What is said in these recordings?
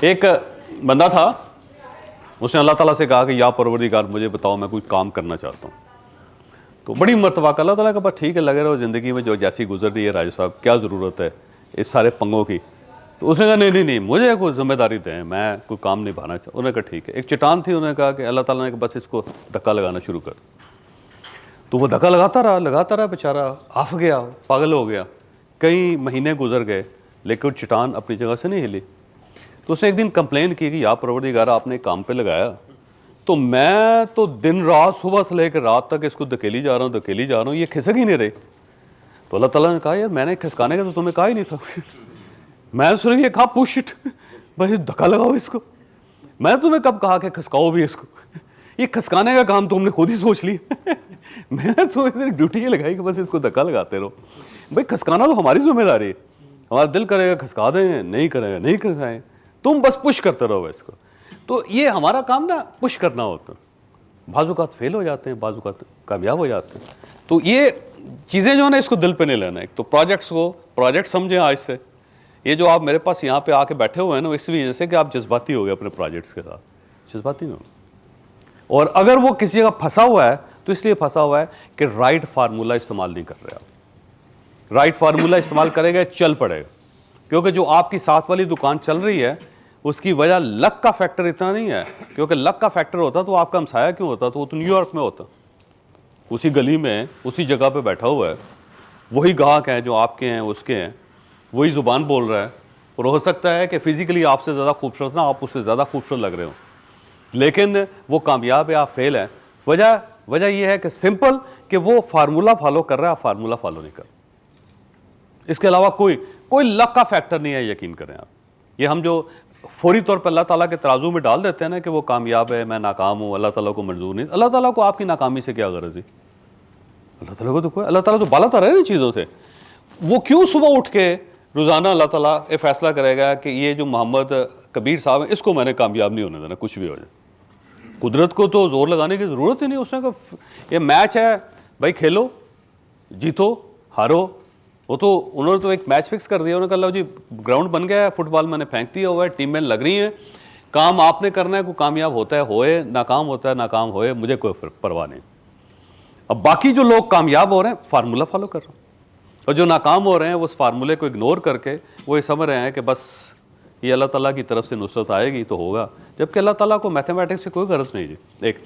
एक बंदा था, उसने अल्लाह ताला से कहा कि या परवरदिगार मुझे बताओ, मैं कोई काम करना चाहता हूँ। तो बड़ी मरतबा अल्लाह ताला का बस ठीक है, लगे रहो ज़िंदगी में, जो जैसी गुजर रही है राजा साहब, क्या ज़रूरत है इस सारे पंगों की। तो उसने कहा नहीं नहीं नहीं, मुझे कोई जिम्मेदारी दें, मैं कोई काम निभाना चाहता। उन्होंने कहा ठीक है। एक चट्टान थी, उन्होंने कहा कि अल्लाह ताला ने कहा बस इसको धक्का लगाना शुरू कर। तो वो धक्का लगाता रहा, बेचारा आफ गया, पागल हो गया। कई महीने गुजर गए लेकिन चट्टान अपनी जगह से नहीं हिली। तो उसने एक दिन कंप्लेन की कि या परवरदिगार आपने काम पे लगाया, तो मैं तो दिन रात सुबह से लेकर रात तक इसको धकेली जा रहा हूँ, ये खिसक ही नहीं रही। तो अल्लाह ताला ने कहा यार मैंने खिसकाने का तो तुम्हें कहा ही नहीं था। मैं सुन ये कहा पुश इट, भाई धक्का लगाओ इसको। मैं तुम्हें कब कहा कि खिसकाओ भी इसको? ये खिसकाने का काम तुमने खुद ही सोच लिया। मैंने तो इसे ड्यूटी ये लगाई कि बस इसको धक्का लगाते रहो। भाई खिसकाना तो हमारी जिम्मेदारी है, हमारा दिल करेगा खिसका दें, नहीं करेगा नहीं खिसकाएं, तुम बस पुश करते रहो इसको। तो ये हमारा काम ना पुश करना होता है। बाज़-औक़ात फेल हो जाते हैं, बाज़-औक़ात कामयाब हो जाते हैं। तो ये चीज़ें जो है ना, इसको दिल पे नहीं लेना है। तो प्रोजेक्ट्स को प्रोजेक्ट समझें आज से। ये जो आप मेरे पास यहाँ पे आके बैठे हुए हैं ना, इस वजह से कि आप जज्बाती हो गए अपने प्रोजेक्ट्स के साथ। जज्बाती ना हो। और अगर वो किसी जगह फंसा हुआ है तो इसलिए फंसा हुआ है कि राइट फार्मूला इस्तेमाल नहीं कर रहे आप। राइट फार्मूला इस्तेमाल करेगा चल पड़ेगा। क्योंकि जो आपकी साथ वाली दुकान चल रही है उसकी वजह लक का फैक्टर इतना नहीं है। क्योंकि लक का फैक्टर होता तो आपका हमसाया क्यों होता? तो वो तो न्यूयॉर्क में होता, उसी गली में उसी जगह पे बैठा हुआ है। वही ग्राहक हैं जो आपके हैं उसके हैं, वही ज़ुबान बोल रहा है। और हो सकता है कि फिज़िकली आपसे ज़्यादा खूबसूरत ना, आप उससे ज़्यादा खूबसूरत लग रहे हो, लेकिन वो कामयाब है, आप फेल हैं। वजह यह है कि सिंपल कि वो फार्मूला फॉलो कर रहा है, आप फार्मूला फॉलो नहीं कर। इसके अलावा कोई लक का फैक्टर नहीं है, यकीन करें आप। ये हम जो फौरी तौर पर अल्लाह ताला के तराजू में डाल देते हैं ना कि वो कामयाब है, मैं नाकाम हूँ, अल्लाह ताला को मंजूर नहीं। अल्लाह ताला को आपकी नाकामी से क्या गरज है? अल्लाह ताला तो बाला तर है ना चीज़ों से। वो क्यों सुबह उठ के रोज़ाना अल्लाह ताला ये फैसला करेगा कि ये जो मोहम्मद कबीर साहब हैं इसको मैंने कामयाब नहीं होने देना, कुछ भी हो जाए। कुदरत को तो जोर लगाने की ज़रूरत ही नहीं। उसने कहा ये मैच है भाई, खेलो, जीतो हारो। वो तो उन्होंने तो एक मैच फिक्स कर दिया। उन्होंने कहा लो जी ग्राउंड बन गया है, फुटबॉल मैंने फेंक दिया हुआ है, टीम में लग रही है, काम आपने करना है। कोई कामयाब होता है होए, नाकाम होता है नाकाम होए, मुझे कोई परवाह नहीं। अब बाकी जो लोग कामयाब हो रहे हैं फार्मूला फॉलो कर रहे हैं, और जो नाकाम हो रहे हैं वो उस फार्मूले को इग्नोर करके वो ये समझ रहे हैं कि बस ये अल्लाह ताला की तरफ से नुसरत आएगी तो होगा, जबकि अल्लाह ताला को मैथमेटिक्स से कोई गरज नहीं जी। एक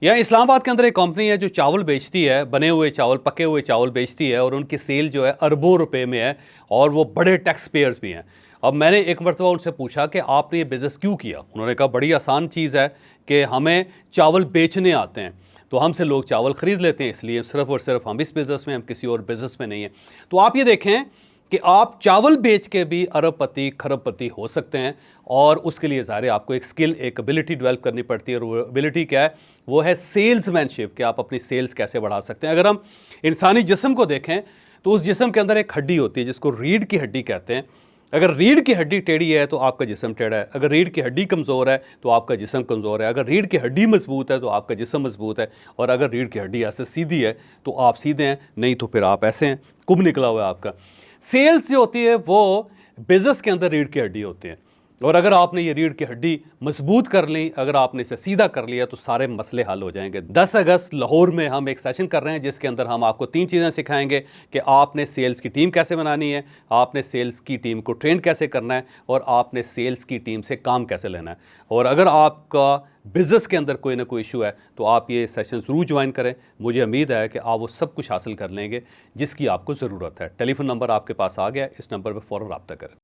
यहाँ इस्लामाबाद के अंदर एक कंपनी है जो चावल बेचती है, बने हुए चावल, पके हुए चावल बेचती है, और उनकी सेल जो है अरबों रुपए में है, और वो बड़े टैक्स पेयर्स भी हैं। अब मैंने एक मरतबा उनसे पूछा कि आपने ये बिज़नेस क्यों किया? उन्होंने कहा बड़ी आसान चीज़ है कि हमें चावल बेचने आते हैं, तो हमसे लोग चावल ख़रीद लेते हैं, इसलिए सिर्फ़ और सिर्फ हम इस बिज़नेस में, हम किसी और बिज़नेस में नहीं हैं। तो आप ये देखें कि आप चावल बेच के भी अरबपति खरबपति हो सकते हैं, और उसके लिए ज़ाहिर है आपको एक स्किल, एक एबिलिटी डेवलप करनी पड़ती है। और वो एबिलिटी क्या है? वो है सेल्समैनशिप, कि आप अपनी सेल्स कैसे बढ़ा सकते हैं। अगर हम इंसानी जिस्म को देखें तो उस जिस्म के अंदर एक हड्डी होती है जिसको रीढ़ की हड्डी कहते हैं। अगर रीढ़ की हड्डी टेढ़ी है तो आपका जिस्म टेढ़ा है, अगर रीढ़ की हड्डी कमज़ोर है तो आपका जिस्म कमज़ोर है, अगर रीढ़ की हड्डी मजबूत है तो आपका जिस्म मजबूत है, और अगर रीढ़ की हड्डी ऐसे सीधी है तो आप सीधे हैं, नहीं तो फिर आप ऐसे हैं, कुब निकला हुआ है आपका। सेल्स जो होती है वो बिज़नेस के अंदर रीढ़ की हड्डी होती है, और अगर आपने ये रीढ़ की हड्डी मजबूत कर ली, अगर आपने इसे सीधा कर लिया तो सारे मसले हल हो जाएंगे। 10 अगस्त लाहौर में हम एक सेशन कर रहे हैं जिसके अंदर हम आपको 3 चीज़ें सिखाएंगे कि आपने सेल्स की टीम कैसे बनानी है, आपने सेल्स की टीम को ट्रेन कैसे करना है, और आपने सेल्स की टीम से काम कैसे लेना है। और अगर आपका बिज़नेस के अंदर कोई ना कोई इशू है तो आप ये सेशन ज़रूर ज्वाइन करें। मुझे उम्मीद है कि आप वो सब कुछ हासिल कर लेंगे जिसकी आपको ज़रूरत है। टेलीफोन नंबर आपके पास आ गया, इस नंबर पर फ़ौरन रब्ता करें।